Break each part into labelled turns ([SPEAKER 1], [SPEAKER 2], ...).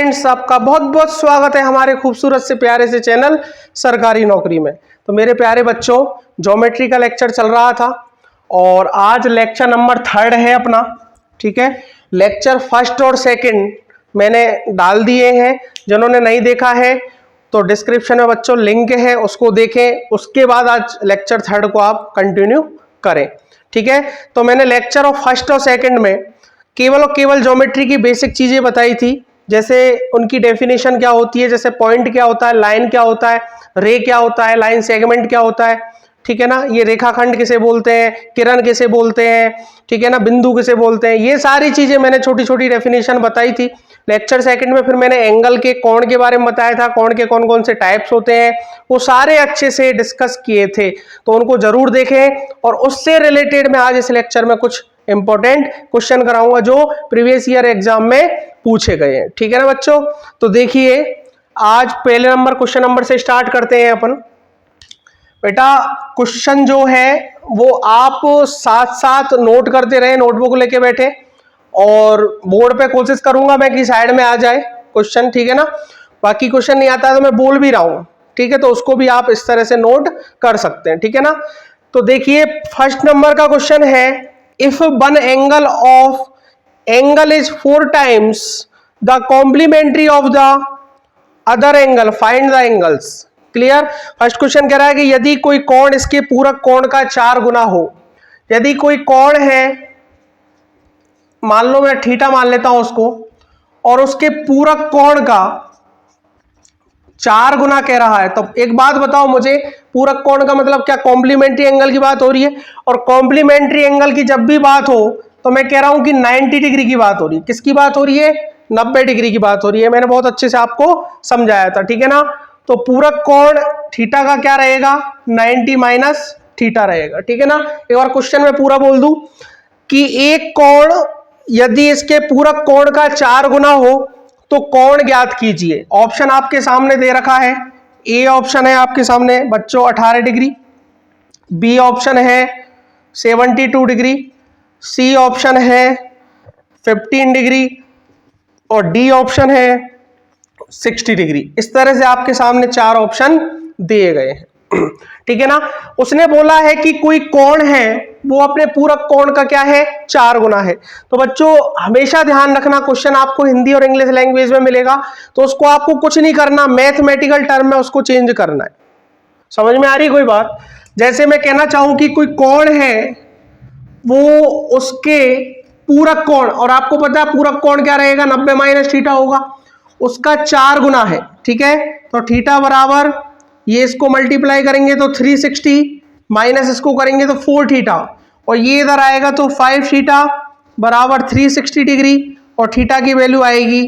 [SPEAKER 1] Friends, आपका बहुत बहुत स्वागत है हमारे खूबसूरत से प्यारे से चैनल सरकारी नौकरी में। तो मेरे प्यारे बच्चों, ज्योमेट्री का लेक्चर चल रहा था और आज लेक्चर नंबर 3 है अपना। ठीक है, लेक्चर फर्स्ट और सेकंड मैंने डाल दिए हैं। जिन्होंने नहीं देखा है तो डिस्क्रिप्शन में बच्चों लिंक है, उसको देखें। उसके बाद आज लेक्चर 3 को आप कंटिन्यू करें। ठीक है, तो मैंने लेक्चर ऑफ फर्स्ट और सेकंड में केवल और केवल ज्योमेट्री की बेसिक चीजें बताई थी, जैसे उनकी डेफिनेशन क्या होती है, जैसे पॉइंट क्या होता है, लाइन क्या होता है, रे क्या होता है, लाइन सेगमेंट क्या होता है। ठीक है ना, ये रेखाखंड किसे बोलते हैं, किरण किसे बोलते हैं, ठीक है ना, बिंदु किसे बोलते हैं, ये सारी चीजें मैंने छोटी छोटी डेफिनेशन बताई थी। लेक्चर सेकंड में फिर मैंने एंगल के, कोण के बारे में बताया था, कोण के कौन कौन से टाइप्स होते हैं, वो सारे अच्छे से डिस्कस किए थे। तो उनको जरूर देखें और उससे रिलेटेड मैं आज इस लेक्चर में कुछ इंपॉर्टेंट क्वेश्चन कराऊंगा जो प्रीवियस ईयर एग्जाम में पूछे गए हैं। ठीक है ना बच्चों, तो देखिए आज पहले नंबर क्वेश्चन नंबर से स्टार्ट करते हैं अपन। बेटा क्वेश्चन जो है वो आप साथ साथ नोट करते रहे, नोटबुक लेके बैठे, और बोर्ड पे कोशिश करूंगा मैं कि साइड में आ जाए क्वेश्चन। ठीक है ना, बाकी क्वेश्चन नहीं आता तो मैं बोल भी रहा हूं, ठीक है, तो उसको भी आप इस तरह से नोट कर सकते हैं। ठीक है ना, तो देखिए फर्स्ट नंबर का क्वेश्चन है, if one angle of angle is 4 times the complementary of the other angle, find the angles. Clear. First question कह रहा है कि यदि कोई कोण इसके पूरक कोण का 4 गुना हो। यदि कोई कोण है, मान लो मैं थीटा मान लेता हूं उसको, और उसके पूरक कोण का 4 गुना कह रहा है, तो एक बात बताओ मुझे, पूरक कोण का मतलब क्या कॉम्प्लीमेंट्री एंगल की बात हो रही है? और कॉम्प्लीमेंट्री एंगल की जब भी बात हो तो मैं कह रहा हूं कि 90 डिग्री की बात हो रही है। किसकी बात हो रही है? 90 डिग्री की बात हो रही है। मैंने बहुत अच्छे से आपको समझाया था। ठीक है ना, तो पूरक कोण थीटा का क्या रहेगा? 90 माइनस थीटा रहेगा। ठीक है ना, एक बार क्वेश्चन में पूरा बोल दूं कि एक कोण यदि इसके पूरक कोण का 4 गुना हो तो कोण ज्ञात कीजिए। ऑप्शन आपके सामने दे रखा है। ए ऑप्शन है आपके सामने बच्चों 18 डिग्री, बी ऑप्शन है 72 डिग्री, सी ऑप्शन है 15 डिग्री और डी ऑप्शन है 60 डिग्री। इस तरह से आपके सामने 4 ऑप्शन दिए गए हैं। ठीक है ना, उसने बोला है कि कोई कोण है वो अपने पूरक कोण का क्या है? 4 गुना है। तो बच्चों हमेशा ध्यान रखना, क्वेश्चन आपको हिंदी और इंग्लिश लैंग्वेज में मिलेगा तो उसको आपको कुछ नहीं करना, मैथमेटिकल टर्म में उसको चेंज करना है। समझ में आ रही कोई बात? जैसे मैं कहना चाहूं कि कोई कोण है, वो उसके पूरक कोण, और आपको पता है पूरक कोण क्या रहेगा? 90 माइनस थीटा होगा, उसका 4 गुना है। ठीक है, तो थीटा बराबर, ये इसको मल्टीप्लाई करेंगे तो 360, माइनस इसको करेंगे तो 4 थीटा, और ये इधर आएगा तो 5 थीटा बराबर 360 डिग्री, और थीटा की वैल्यू आएगी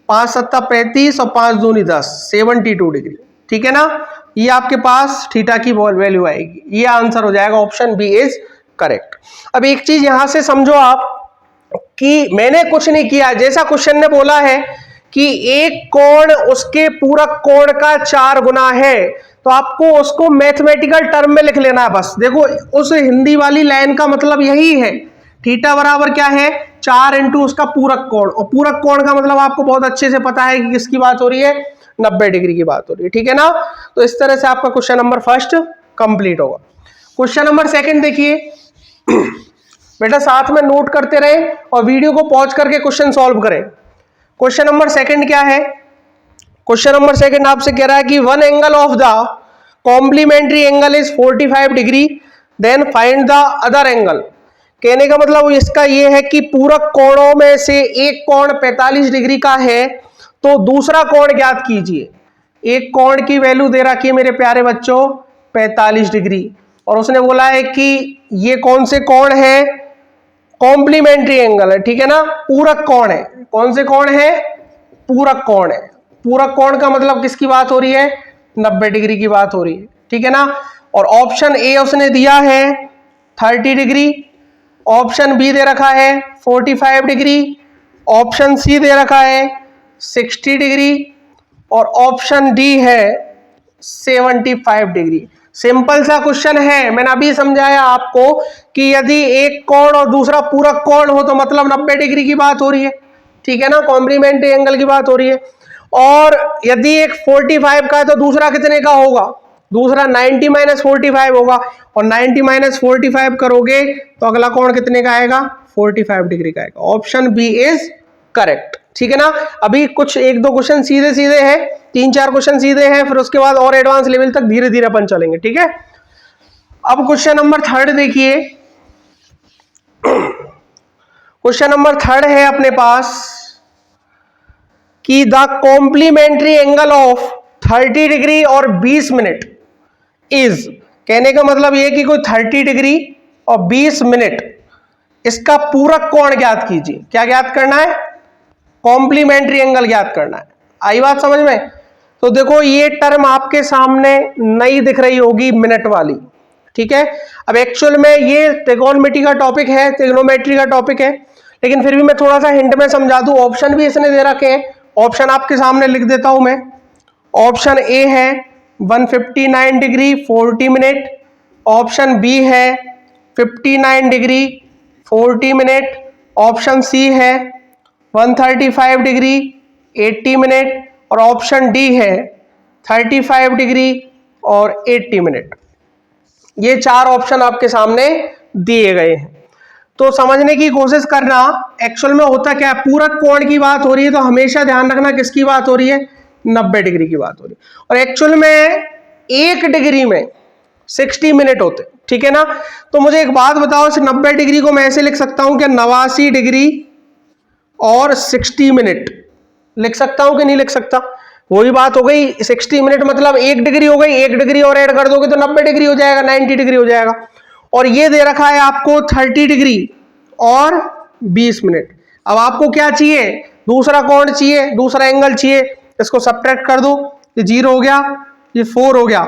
[SPEAKER 1] 5 7 35 और 5 दूनी 10, 72 डिग्री। ठीक है ना, ये आपके पास थीटा की वैल्यू आएगी। ये आंसर हो जाएगा, ऑप्शन बी इज करेक्ट। अब एक चीज यहां से समझो आप कि मैंने कुछ नहीं किया, जैसा क्वेश्चन ने बोला है कि एक कोण उसके पूरक कोण का 4 गुना है, तो आपको उसको मैथमेटिकल टर्म में लिख लेना है बस। देखो उस हिंदी वाली लाइन का मतलब यही है, थीटा बराबर क्या है? 4 इंटू उसका पूरक कोण, और पूरक कोण का मतलब आपको बहुत अच्छे से पता है कि किसकी बात हो रही है? 90 डिग्री की बात हो रही है। ठीक है ना, तो इस तरह से आपका क्वेश्चन नंबर फर्स्ट कंप्लीट होगा। क्वेश्चन नंबर सेकंड देखिए। बेटा साथ में नोट करते रहे और वीडियो को पॉज करके क्वेश्चन सॉल्व करें। क्वेश्चन नंबर सेकंड क्या है? क्वेश्चन नंबर सेकंड आपसे कह रहा है कि one angle of the complementary angle is 45 degree, then find the other angle. कहने का मतलब इसका यह है कि पूरक कोणों में से एक कोण 45 डिग्री का है, तो दूसरा कोण ज्ञात कीजिए। एक कोण की वैल्यू दे रखी है मेरे प्यारे बच्चों 45 डिग्री, और उसने बोला है कि ये कौन से कोण है? कॉम्प्लीमेंट्री एंगल है। ठीक है ना, पूरक कोण है। कौन से कोण है? पूरक कोण है। पूरक कोण का मतलब किसकी बात हो रही है? 90 डिग्री की बात हो रही है। ठीक है ना, और ऑप्शन ए उसने दिया है 30 डिग्री, ऑप्शन बी दे रखा है 45 डिग्री, ऑप्शन सी दे रखा है 60 डिग्री, और ऑप्शन डी है 75 डिग्री। सिंपल सा क्वेश्चन है, मैंने अभी समझाया आपको कि यदि एक कोण और दूसरा पूरक कोण हो तो मतलब 90 डिग्री की बात हो रही है। ठीक है ना, कॉम्प्लीमेंट्री एंगल की बात हो रही है। और यदि एक 45 का है तो दूसरा कितने का होगा, दूसरा 90 - 45 होगा, और 90 - 45 करोगे तो अगला कोण कितने का आएगा, 45 डिग्री का आएगा। ऑप्शन बी इज करेक्ट, ठीक है ना। अभी कुछ 1-2 क्वेश्चन सीधे सीधे हैं, 3-4 क्वेश्चन सीधे हैं, फिर उसके बाद और एडवांस लेवल तक धीरे धीरे अपन चलेंगे, ठीक है। अब क्वेश्चन नंबर 3 देखिए। क्वेश्चन नंबर 3 है अपने पास कि the complementary angle of 30 degree और 20 मिनट इज, कहने का मतलब ये कि कोई 30 डिग्री और 20 मिनट इसका पूरक कोण ज्ञात कीजिए। क्या ज्ञात करना है, कॉम्प्लीमेंट्री एंगल ज्ञात करना है। आई बात समझ में। तो देखो ये टर्म आपके सामने नई दिख रही होगी, मिनट वाली, ठीक है। अब एक्चुअल में ये ट्रिगोनोमेट्री का टॉपिक है, ट्रिगोनोमेट्री का टॉपिक है, लेकिन फिर भी मैं थोड़ा सा हिंट में समझा दूं। ऑप्शन भी इसने दे रखे हैं, ऑप्शन आपके सामने लिख देता हूं मैं। ऑप्शन ए है 159 डिग्री 40 मिनट, ऑप्शन बी है 59 डिग्री 40 मिनट, ऑप्शन सी है 135 डिग्री 80 मिनट, और ऑप्शन डी है 35 डिग्री और 80 मिनट। ये 4 ऑप्शन आपके सामने दिए गए हैं। तो समझने की कोशिश करना, एक्चुअल में होता क्या है, पूरक कोण की बात हो रही है तो हमेशा ध्यान रखना किसकी बात हो रही है, 90 डिग्री की बात हो रही है। और एक्चुअल में 1 डिग्री में 60 मिनट होते, ठीक है ना। तो मुझे एक बात बताओ, इस 90 डिग्री को मैं ऐसे लिख सकता हूं क्या, 89 डिग्री और 60 मिनट लिख सकता हूं कि नहीं लिख सकता। वही बात हो गई, 60 मिनट मतलब 1 डिग्री हो गई, 1 डिग्री और ऐड कर दोगे तो 90 डिग्री हो जाएगा, 90 डिग्री हो जाएगा। और ये दे रखा है आपको 30 डिग्री और 20 मिनट। अब आपको क्या चाहिए, दूसरा कोण चाहिए, दूसरा एंगल चाहिए। इसको सब्ट्रैक्ट कर दो, ये 0 हो गया, ये 4 हो गया,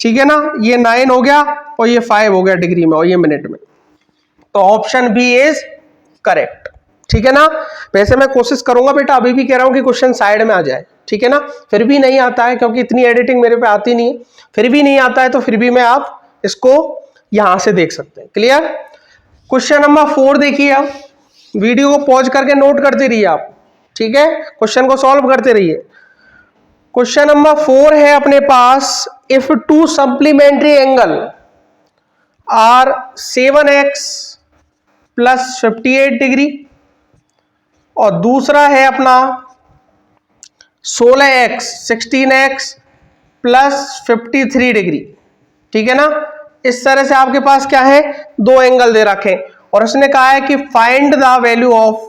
[SPEAKER 1] ठीक है ना, ये 9 हो गया और ये 5 हो गया डिग्री में और ये मिनट में। तो ऑप्शन बी इज करेक्ट, ठीक है ना। वैसे मैं कोशिश करूंगा बेटा, अभी भी कह रहा हूं कि क्वेश्चन साइड में आ जाए, ठीक है ना। फिर भी नहीं आता है क्योंकि इतनी एडिटिंग मेरे पे आती नहीं है, फिर भी नहीं आता है तो फिर भी मैं आप इसको यहां से देख सकते हैं। क्लियर। क्वेश्चन नंबर 4 देखिए, आप वीडियो को पॉज करके नोट करते रहिए आप, ठीक है, क्वेश्चन को सॉल्व करते रहिए। क्वेश्चन नंबर 4 है अपने पास, if two supplementary angle are 7x plus 58 degree और दूसरा है अपना 16x 16x प्लस 53 डिग्री, ठीक है ना। इस तरह से आपके पास क्या है, 2 एंगल दे रखे और उसने कहा है कि find the value of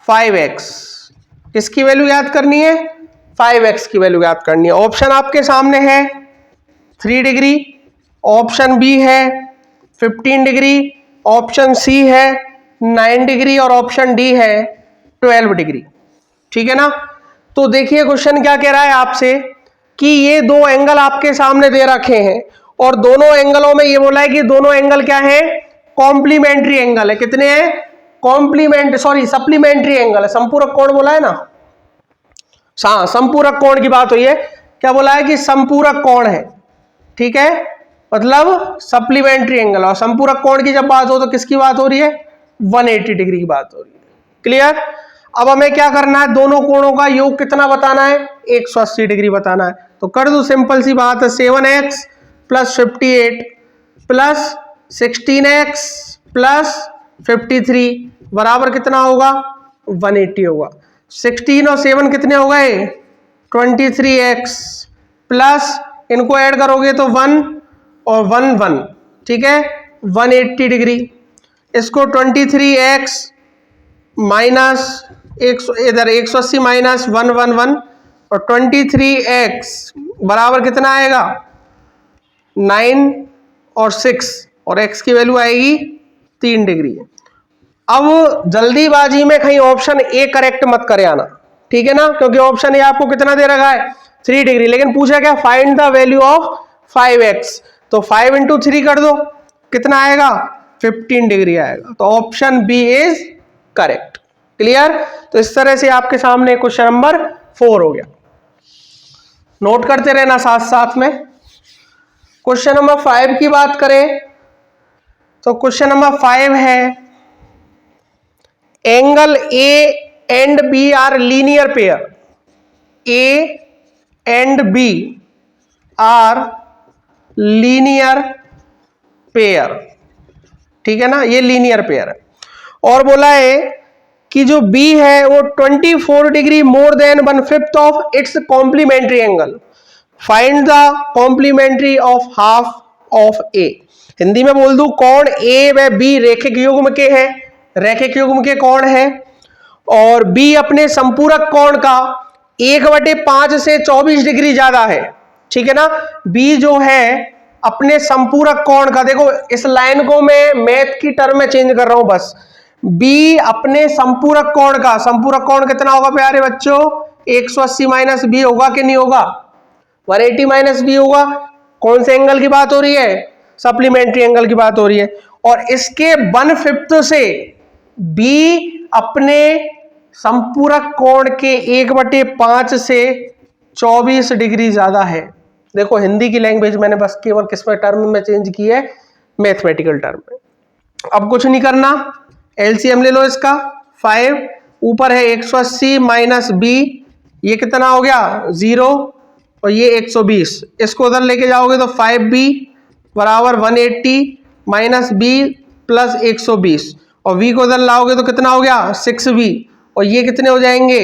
[SPEAKER 1] 5x। किसकी वैल्यू याद करनी है, 5x की वैल्यू याद करनी है। ऑप्शन आपके सामने है 3 डिग्री, ऑप्शन बी है 15 डिग्री, ऑप्शन सी है 9 डिग्री और ऑप्शन डी है 12 डिग्री, ठीक है ना। तो देखिए क्वेश्चन क्या कह रहा है आपसे कि ये 2 एंगल आपके सामने दे रखे हैं और दोनों एंगलों में ये बोला है कि दोनों एंगल क्या है, कॉम्प्लीमेंट्री एंगल है। कितने हैं, सप्लीमेंट्री एंगल है। संपूरक कोण बोला है ना, संपूरक कोण की बात हुई है। क्या बोला है कि संपूरक कोण है, ठीक है, मतलब सप्लीमेंट्री एंगल। और संपूरक कोण की जब बात हो तो किसकी बात हो रही है, 180 डिग्री की बात हो रही है। क्लियर। अब हमें क्या करना है, दोनों कोणों का योग कितना बताना है, 180 डिग्री बताना है। तो कर दो, सिंपल सी बात है, 7x plus 58 plus 16x plus 53 बराबर कितना होगा, 180 होगा। 16 और 7 कितने हो गए, 23x प्लस इनको ऐड करोगे तो 1 और 1 1, ठीक है, 180 डिग्री। इसको 23x माइनस इधर 180 माइनस 111 और 23x बराबर कितना आएगा, 9 और 6 और x की वैल्यू आएगी 3 डिग्री। अब जल्दीबाजी में कहीं ऑप्शन ए करेक्ट मत करे आना, ठीक है ना, क्योंकि ऑप्शन ए आपको कितना दे रखा है, 3 डिग्री, लेकिन पूछा क्या, find the value of 5x। तो 5 × 3 कर दो, कितना आएगा, 15 डिग्री आएगा। तो option B is correct. Clear. तो इस तरह से आपके सामने क्वेश्चन नंबर 4 हो गया, नोट करते रहना साथ साथ में। क्वेश्चन नंबर 5 की बात करें तो क्वेश्चन नंबर 5 है angle A and B are linear pair, A and B are linear pair, ठीक है ना, ये लीनियर पेयर है। और बोला है कि जो B है वो 24 degree more than 1/5 of its complementary angle, find the complementary of half of A. Hindi में बोल दूं, कोण ए व बी रैखिक युग्म के हैं, रैखिक युग्म के कोण है, और B अपने संपूरक कोण का 1/5 से 24 डिग्री ज्यादा है, ठीक है ना। B जो है अपने संपूरक कोण का, देखो इस लाइन को मैं मैथ की टर्म में चेंज कर रहा हूं बस, B अपने संपूरक कोण का, संपूरक कोण कितना होगा प्यारे बच्चों, 180 माइनस बी होगा कि नहीं होगा, 180 माइनस बी होगा। कौन से एंगल की बात हो रही है, सप्लीमेंट्री एंगल की बात हो रही है। और इसके 1/5 से B अपने संपूरक कोण के 1/5 से 24 डिग्री ज्यादा है। देखो हिंदी की लैंग्वेज मैंने बस केवल किसमें टर्म में चेंज की है, मैथमेटिकल टर्म में। अब कुछ नहीं करना, एलसीएम ले लो इसका, 5 ऊपर है 180 माइनस बी, ये कितना हो गया 0, और ये 120, इसको उधर लेके जाओगे तो 5b बराबर 180 माइनस बी प्लस 120, और v को उधर लाओगे तो कितना हो गया 6b, और ये कितने हो जाएंगे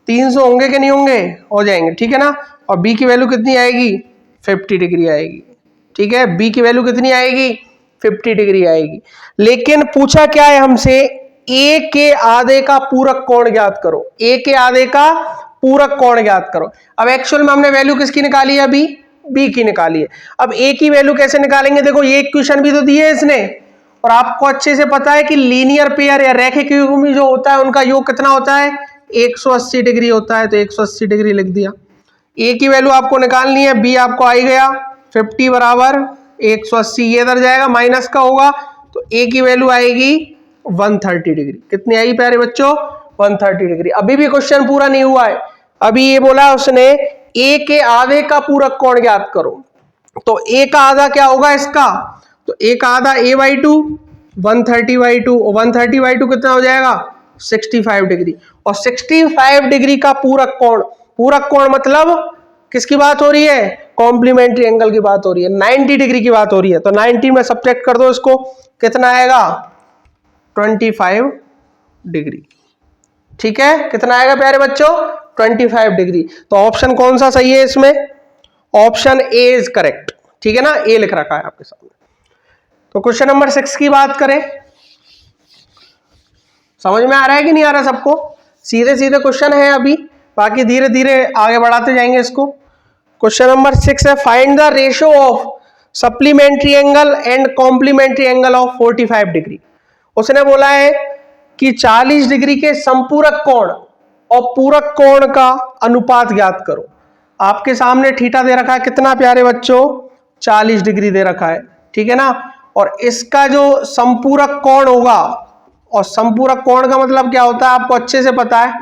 [SPEAKER 1] 300 होंगे कि नहीं होंगे, हो जाएंगे, ठीक है ना। और b की वैल्यू कितनी आएगी 50 डिग्री आएगी, ठीक है, b की वैल्यू कितनी आएगी 50 डिग्री आएगी। लेकिन पूछा क्या है हमसे, a के आधे का पूरक कोण ज्ञात करो, a के आधे का पूरक कोण ज्ञात करो। अब एक्चुअल में हमने वैल्यू किसकी निकाली है अभी, b की निकाली है। अब a की वैल्यू कैसे निकालेंगे, देखो ये इक्वेशन भी तो दी है इसने, और आपको अच्छे से पता है कि लीनियर पेयर या रैखिक युग्म जो होता है उनका योग कितना होता है 180 डिग्री होता है, तो 180 डिग्री लिख दिया। a की वैल्यू आपको निकालनी है, b आपको आई गया 50 बराबर 180, ये इधर जाएगा माइनस का होगा, तो a की वैल्यू आएगी 130 डिग्री। कितनी आई प्यारे बच्चों 130 डिग्री। अभी भी क्वेश्चन पूरा नहीं हुआ है, अभी ये बोला उसने a के आधे का पूरक कोण ज्ञात करो, तो a का आधा क्या होगा इसका, तो a का आधा a/2 130/2, 130/2 कितना हो जाएगा 65 डिग्री, और 65 डिग्री का पूरक कोण, पूरक कोण मतलब किसकी बात हो रही है, कॉम्प्लीमेंट्री एंगल की बात हो रही है, 90 डिग्री की बात हो रही है, तो 90 में सब्ट्रैक्ट कर दो इसको, कितना आएगा 25 डिग्री, ठीक है, कितना आएगा प्यारे बच्चों 25 डिग्री। तो ऑप्शन कौन सा सही है इसमें, ऑप्शन ए इज करेक्ट, ठीक है ना, ए लिख रखा है आपके सामने। तो क्वेश्चन नंबर 6 की बात करें, समझ में आ रहा है कि नहीं आ रहा सबको, सीधे सीधे क्वेश्चन है अभी, बाकी धीरे धीरे आगे बढ़ाते जाएंगे इसको। क्वेश्चन नंबर 6 है, find the ratio of supplementary angle and complementary angle of 45 degree. उसने बोला है कि 40 डिग्री के संपूरक कोण और पूरक कोण का अनुपात ज्ञात करो। आपके सामने थीटा दे रखा है कितना प्यारे बच्चों 40 डिग्री दे रखा है, ठीक है ना, और इसका जो संपूरक कोण होगा, और संपूरक कोण का मतलब क्या होता है आपको अच्छे से पता है,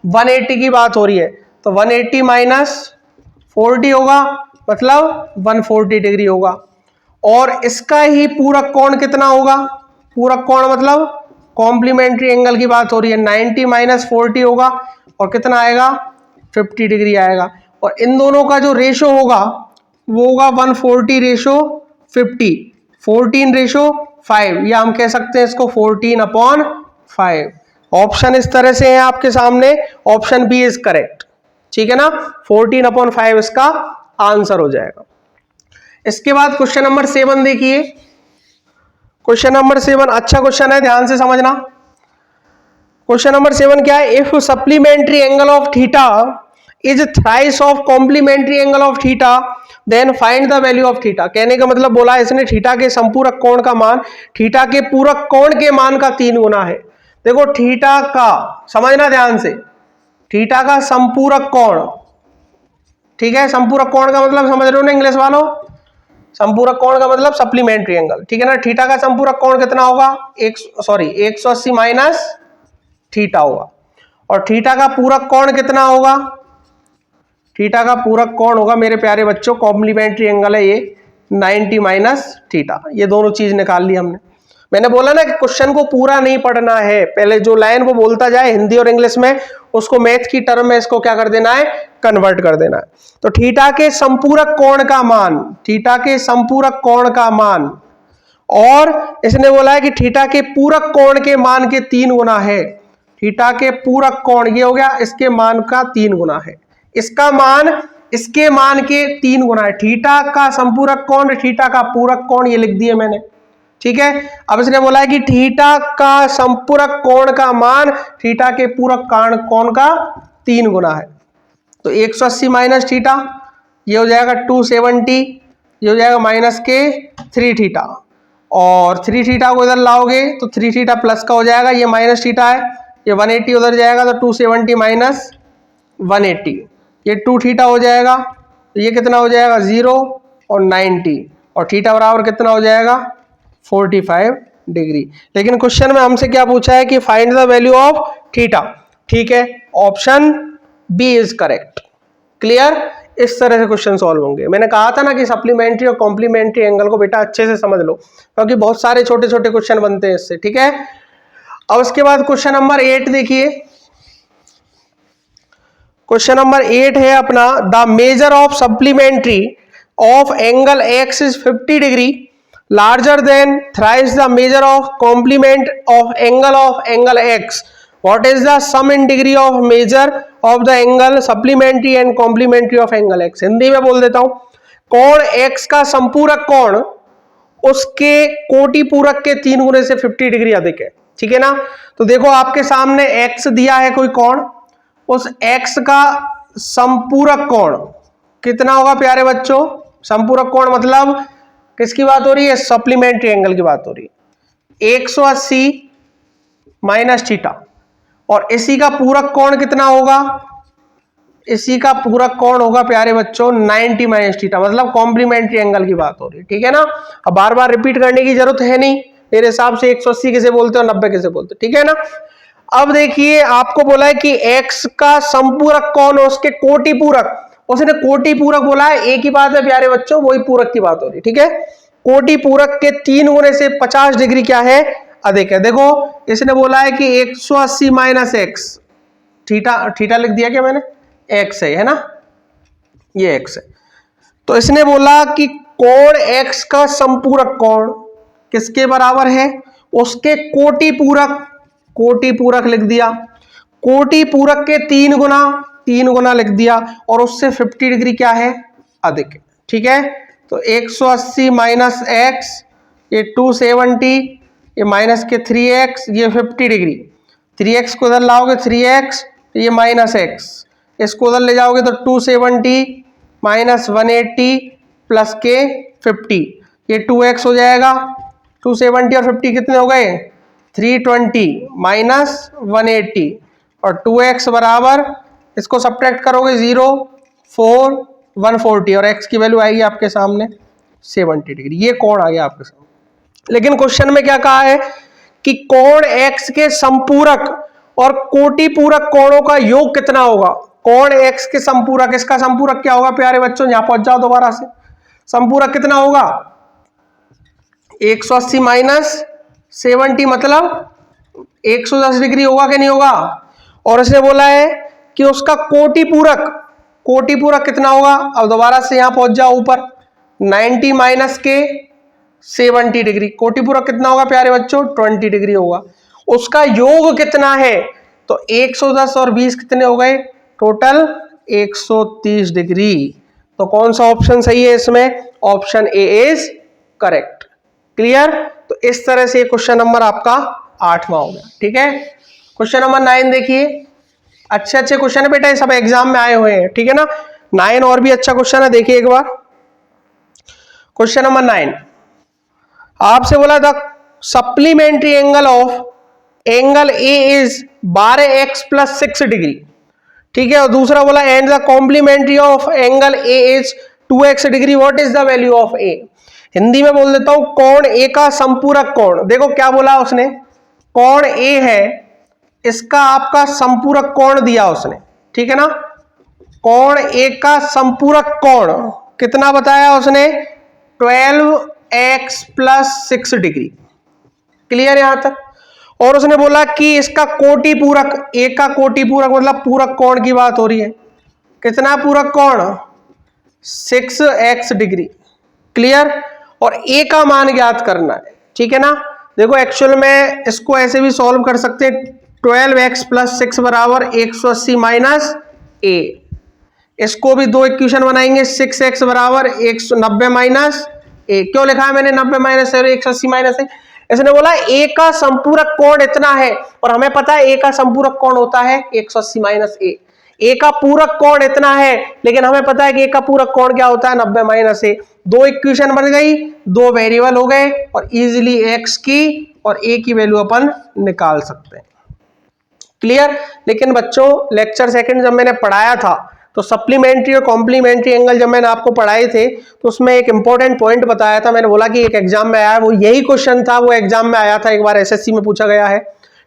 [SPEAKER 1] 180 की बात हो रही है, तो 180 माइनस 40 होगा, मतलब 140 डिग्री होगा। और इसका ही पूरक कोण कितना होगा, पूरक कोण मतलब कॉम्प्लीमेंट्री एंगल की बात हो रही है, 90 माइनस 40 होगा, और कितना आएगा 50 डिग्री आएगा। और इन दोनों का जो रेशो होगा वो होगा 140 रेशो 50, 14:5, या हम कह सकते हैं इसको 14/5। ऑप्शन इस तरह से है आपके सामने, ऑप्शन बी इज करेक्ट, ठीक है ना, 14/5 इसका आंसर हो जाएगा। इसके बाद क्वेश्चन नंबर 7 देखिए, क्वेश्चन नंबर 7 अच्छा क्वेश्चन है, ध्यान से समझना। क्वेश्चन नंबर 7 क्या है, if supplementary angle of theta is thrice of complementary angle of theta then find the value of theta. कहने का मतलब बोला इसने थीटा के संपूरक कोण का मान थीटा के पूरक कोण के मान का 3 गुना है। देखो थीटा का, समझना ध्यान से, थीटा का संपूरक कोण, ठीक है, संपूरक कोण का मतलब समझ रहे हो ना इंग्लिश वालों, संपूरक कोण का मतलब सप्लीमेंट्री एंगल, ठीक है ना। थीटा का संपूरक कोण कितना होगा 180 माइनस थीटा होगा, और थीटा का पूरक कोण कितना होगा, थीटा का पूरक कोण होगा मेरे प्यारे बच्चों, कॉम्प्लीमेंट्री एंगल है ये 90 माइनस थीटा, ये दोनों चीज निकाल ली हमने। मैंने बोला ना कि क्वेश्चन को पूरा नहीं पढ़ना है, पहले जो लाइन वो बोलता जाए हिंदी और इंग्लिश में, उसको मैथ की टर्म में इसको क्या कर देना है, कन्वर्ट कर देना है। तो थीटा के संपूरक कोण का मान, थीटा के संपूरक कोण का मान, और इसने बोला है कि थीटा के पूरक कोण के मान के 3 गुना है। थीटा के पूरक कोण ये हो गया, इसके मान का 3 गुना है, इसका मान इसके मान के 3 गुना है। थीटा का संपूरक कोण, थीटा का पूरक कोण, ये लिख दिए मैंने, ठीक है। अब इसने बोला है कि थीटा का संपूरक कोण का मान थीटा के पूरक कोण का 3 गुना है। तो 180 माइनस थीटा, ये हो जाएगा 270, ये हो जाएगा माइनस के 3 थीटा, और 3 थीटा को इधर लाओगे तो 3 थीटा प्लस का हो जाएगा, ये माइनस थीटा है, ये 180 उधर जाएगा तो 270 माइनस 180, ये 2 थीटा हो जाएगा, ये कितना हो जाएगा 0 और 90, और थीटा बराबर कितना हो जाएगा 45 डिग्री। लेकिन क्वेश्चन में हमसे क्या पूछा है कि find the value of theta, ठीक है, option B is correct. Clear, इस तरह से क्वेश्चन सॉल्व होंगे। मैंने कहा था ना कि सप्लीमेंट्री और कॉम्प्लीमेंट्री एंगल को बेटा अच्छे से समझ लो, क्योंकि बहुत सारे छोटे छोटे क्वेश्चन बनते हैं इससे, ठीक है। अब उसके बाद क्वेश्चन नंबर 8 देखिए, क्वेश्चन नंबर 8 है अपना, the measure of supplementary of angle x is 50 degree larger than thrice the measure of complement of angle x. What is the sum in degree of measure of the angle supplementary and complementary of angle x? Hindi में बोल देता हूं, कोण x का संपूरक कोण उसके कोटि पूरक के 3 गुने से 50 डिग्री अधिक है, ठीक है ना। तो देखो आपके सामने x दिया है कोई कोण, उस x का संपूरक कोण कितना होगा प्यारे बच्चों, संपूरक कोण मतलब किसकी बात हो रही है, सप्लीमेंट्री एंगल की बात हो रही है, 180 माइनस थीटा, और इसी का पूरक कोण कितना होगा, इसी का पूरक कोण होगा प्यारे बच्चों 90 माइनस थीटा, मतलब कॉम्प्लीमेंट्री एंगल की बात हो रही है, ठीक है ना। अब बार बार रिपीट करने की जरूरत है नहीं, मेरे हिसाब से 180 किसे बोलते हो, 90 किसे बोलते हो, ठीक है ना। अब देखिए आपको बोला है कि x का संपूरक कोण उसके कोटि पूरक, उसने कोटि पूरक बोला है, एक ही बात है प्यारे बच्चों, वही पूरक की बात हो रही है, ठीक है। कोटि पूरक के 3 गुने से 50 डिग्री क्या है, अधिक है। देखो इसने बोला है कि 180 माइनस एक्स, थीटा, थीटा लिख दिया क्या मैंने, एक्स है ना, ये एक्स है। तो इसने बोला कि कोण एक्स का संपूरक कोण किसके बराबर है, उसके कोटि पूरक, कोटि पूरक लिख दिया, कोटि पूरक के 3 गुना लिख दिया, और उससे 50 डिग्री क्या है, अधिक है, ठीक है। तो 180 माइनस एक्स, ये 270, ये माइनस के 3x, ये 50 डिग्री, 3x को उधर लाओगे 3x, ये माइनस x, इसको उधर ले जाओगे तो 270 माइनस 180 प्लस के 50, ये 2x हो जाएगा, 270 और 50 कितने हो गए, 320 माइनस 180, और 2x बराबर, इसको सब्ट्रैक्ट करोगे 0 4 140, और x की वैल्यू आएगी आपके सामने 70 डिग्री, ये कोण आ गया आपके सामने। लेकिन क्वेश्चन में क्या कहा है कि कोण x के संपूरक और कोटि पूरक कोणों का योग कितना होगा, कोण x के संपूरक, इसका संपूरक क्या होगा प्यारे बच्चों, यहां पहुंच जाओ दोबारा से, संपूरक कितना होगा 180 माइनस 70, मतलब 110 डिग्री होगा कि नहीं होगा। और इसने बोला है कि उसका कोटि पूरक कितना होगा, अब दोबारा से यहां पहुंच जाओ ऊपर, 90 माइनस के 70 डिग्री, कोटि पूरक कितना होगा प्यारे बच्चों 20 डिग्री होगा, उसका योग कितना है, तो 110 और 20 कितने हो गए, टोटल 130 डिग्री। तो कौन सा ऑप्शन सही है इसमें, option A is correct. Clear, तो इस तरह से क्वेश्चन नंबर आपका 8वां हो गया, ठीक है। क्वेश्चन नंबर 9 देखिए, अच्छे अच्छे क्वेश्चन है बेटा, ये सब एग्जाम में आए हुए हैं, ठीक है ना। 9 और भी अच्छा क्वेश्चन है, देखिए एक बार। क्वेश्चन नंबर 9 आपसे बोला था supplementary angle of angle A is 12x plus 6 degree, ठीक है। और दूसरा बोला and the complementary of angle A is 2x degree, what is the value of A. Hindi में बोल देता हूं, कोण ए का संपूरक कोण, देखो क्या बोला उसने, कोण ए है, इसका आपका संपूरक कोण दिया उसने, ठीक है ना। कोण ए का संपूरक कोण कितना बताया उसने, 12x प्लस 6 डिग्री, क्लियर यहां तक। और उसने बोला कि इसका कोटि पूरक, ए का कोटि पूरक मतलब पूरक कोण की बात हो रही है। कितना पूरक कोण? 6x degree. क्लियर। और ए का मान ज्ञात करना है, ठीक है ना। देखो एक्चुअल में इसको ऐसे भी सॉल्व कर सकते हैं, 12x प्लस 6 बराबर 180 माइनस ए। इसको भी दो इक्वेशन बनाएंगे, 6x बराबर 190 माइनस ए। क्यों लिखा है मैंने 90 माइनस ए 180 माइनस ए? इसने बोला ए का संपूरक कोण इतना है, और हमें पता है ए का संपूरक कोण होता है 180 माइनस ए। ए का पूरक कोण इतना है, लेकिन हमें पता है कि ए का पूरक कोण क्या होता है 90 माइनस ए। दो इक्वेशन बन गई, दो वेरिएबल हो गए, और इजीली एक्स की और ए की वैल्यू अपन निकाल सकते हैं। क्लियर। लेकिन बच्चों लेक्चर सेकंड जब मैंने पढ़ाया था तो सप्लीमेंट्री और कॉम्प्लीमेंट्री एंगल जब मैंने आपको पढ़ाए थे तो उसमें एक इंपॉर्टेंट पॉइंट बताया था। मैंने बोला कि एक एग्जाम में आया, वो यही क्वेश्चन था, वो एग्जाम में आया था, एक बार एसएससी में पूछा गया है,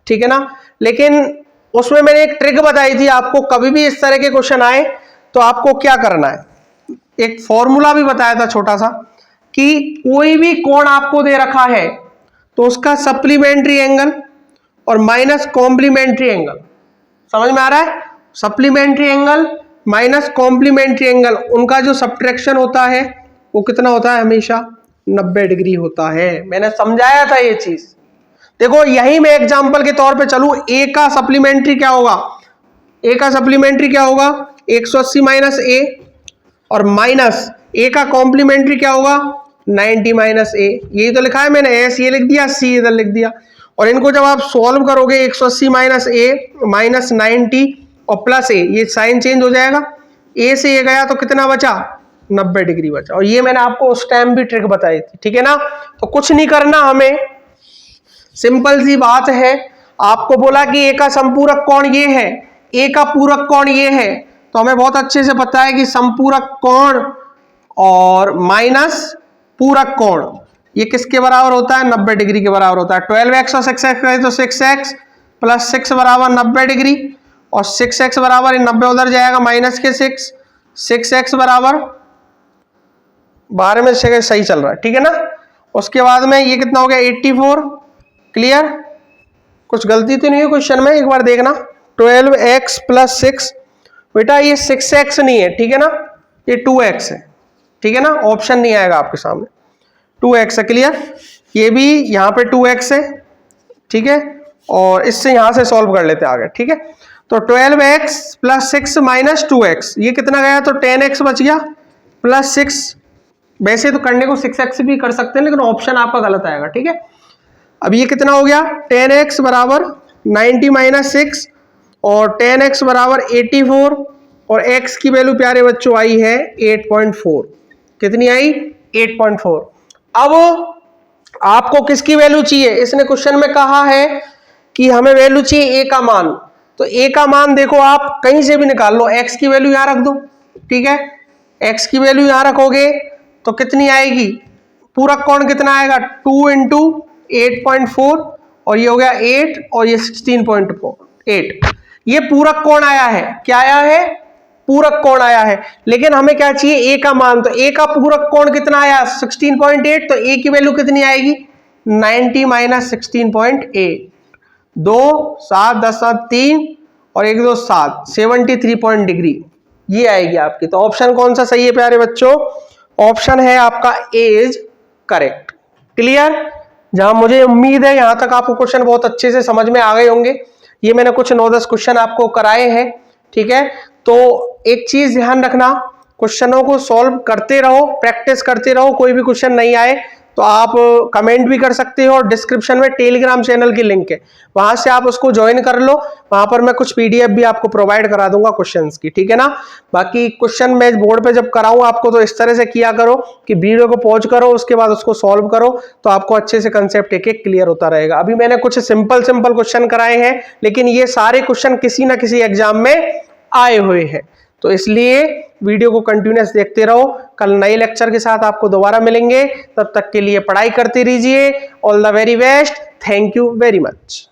[SPEAKER 1] ठीक है ना। लेकिन उसमें मैंने एक ट्रिक बताई थी आपको, कभी भी इस तरह के क्वेश्चन आए तो आपको क्या करना है। एक फॉर्मूला भी बताया था छोटा सा, कि कोई भी कोण आपको दे रखा है तो उसका सप्लीमेंट्री एंगल और माइनस कॉम्प्लीमेंट्री एंगल, समझ में आ रहा है? Supplementary angle minus complementary angle, उनका जो सब्ट्रैक्शन होता है वो कितना होता है? हमेशा 90 डिग्री होता है। मैंने समझाया था ये चीज। देखो यही मैं एग्जांपल के तौर पे चलूं, ए का सप्लीमेंट्री क्या होगा? ए का सप्लीमेंट्री क्या होगा? 180 माइनस ए, और माइनस ए का कॉम्प्लीमेंट्री क्या होगा? 90 माइनस ए। यही तो लिखा है मैंने, एस ये लिख दिया, सी इधर लिख दिया। और इनको जब आप सॉल्व करोगे 180 माइनस ए माइनस 90 और प्लस ए, ये साइन चेंज हो जाएगा, ए से ये गया तो कितना बचा? 90 डिग्री बचा। और ये मैंने आपको उस टाइम भी ट्रिक बताई थी, ठीक है ना। तो कुछ नहीं करना हमें, सिंपल सी बात है। आपको बोला कि ए का संपूरक कोण ये है, ए का पूरक कोण ये है, तो हमें बहुत अच्छे से पता है कि संपूरक कोण और माइनस पूरक कोण ये किसके बराबर होता है? 90 डिग्री के बराबर होता है। 12x और 6x है तो 6x प्लस 6 बराबर 90 डिग्री, और 6x बराबर 90 उधर जाएगा माइनस के 6x बराबर 12 में से सही चल रहा है, ठीक है ना। उसके बाद में ये कितना हो गया? 84। क्लियर। कुछ गलती तो नहीं है क्वेश्चन में, एक बार देखना। 12x प्लस 6, बेटा ये 6x नहीं है, ठीक है ना, ये 2x है, ठीक है ना। ऑप्शन नहीं आएगा आपके सामने, 2x है। क्लियर। ये भी यहाँ पे 2x है, ठीक है, और इससे यहां से सॉल्व कर लेते आगे, ठीक है। तो 12x प्लस 6 माइनस 2x, ये कितना गया? तो 10x बच गया, प्लस 6। वैसे तो करने को 6x भी कर सकते हैं, लेकिन ऑप्शन आपका गलत आएगा, ठीक है। अब ये कितना हो गया? 10x बराबर 90 माइनस 6, और 10x बराबर 84, और x की वैल्यू प्यारे बच्चों आई है 8.4। कितनी आई? 8.4। अब आपको किसकी वैल्यू चाहिए? इसने क्वेश्चन में कहा है कि हमें वैल्यू चाहिए ए का मान। तो ए का मान देखो आप कहीं से भी निकाल लो, एक्स की वैल्यू यहां रख दो, ठीक है। एक्स की वैल्यू यहां रखोगे तो कितनी आएगी? पूरक कोण कितना आएगा? 2 इंटू 8.4, और ये हो गया 8, और ये 16.8। ये पूरक कोण आया है। क्या आया है? पूरक कोण आया है। लेकिन हमें क्या चाहिए? ए का मान। तो ए का पूरक कोण कितना आया? 16.8। तो ए की वैल्यू कितनी आएगी? 90 माइनस 16.8। 2 7 10 7 3 और 1 2 7, 73 डिग्री ये आएगी आपकी। तो ऑप्शन कौन सा सही है प्यारे बच्चों? ऑप्शन है आपका ए इज करेक्ट। क्लियर। जहां मुझे उम्मीद है यहां तक आपको क्वेश्चन बहुत अच्छे से समझ में आ गए होंगे। ये मैंने कुछ 9-10 क्वेश्चन आपको कराए हैं, ठीक है। तो एक चीज ध्यान रखना, क्वेश्चनों को सॉल्व करते रहो, प्रैक्टिस करते रहो। कोई भी क्वेश्चन नहीं आए तो आप कमेंट भी कर सकते हो, और डिस्क्रिप्शन में टेलीग्राम चैनल की लिंक है, वहां से आप उसको ज्वाइन कर लो। वहां पर मैं कुछ पीडीएफ भी आपको प्रोवाइड करा दूंगा क्वेश्चंस की, ठीक है ना। बाकी क्वेश्चन मैं बोर्ड पे जब कराऊं आपको तो इस तरह से किया करो कि वीडियो को पॉज करो, उसके बाद उसको सॉल्व करो, तो आपको अच्छे से कंसेप्ट एक एक क्लियर होता रहेगा। अभी मैंने कुछ सिंपल क्वेश्चन कराए हैं, लेकिन ये सारे क्वेश्चन किसी ना किसी एग्जाम में आए हुए हैं, तो इसलिए वीडियो को कंटिन्यूअस देखते रहो। कल नए लेक्चर के साथ आपको दोबारा मिलेंगे, तब तक के लिए पढ़ाई करते रहिए। All the very best. Thank you very much.